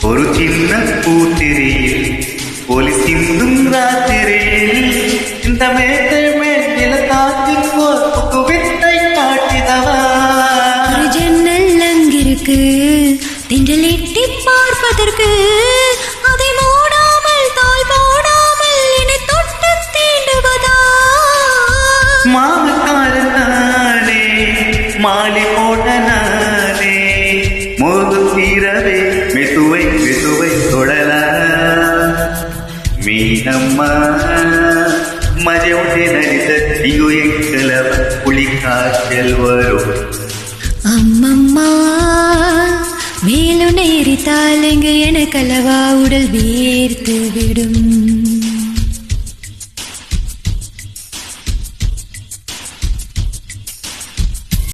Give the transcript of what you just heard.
ஒரு சின்ன பூத்திரையில் ஒலி சிந்தும் ராத்திரையில் இந்த மேட்டை மேட்டில காத்தின் போக்கு வித்தை காட்டிதவா. ஒரு ஜன்னல் அங்கிருக்கு தென்றல் எட்டி பார்ப்பதற்கு, அதை மூடாமல் தாய் போடாமல் என்னை தொட்டு தீண்டுவதா. மாமக்காரன் நானே மாலை போட்ட நானே மோது தீரவே மெதுவை மெதுவை தொடலா. மீனம்மா மஜவுடே நடித்த திகு எங்களவ புலிக்காய்ச்சல் வரும். அம்மம்மா மேலுனை எரித்தால் எங்க எனக்கல்லவா உடல் வேர்த்து விடும்.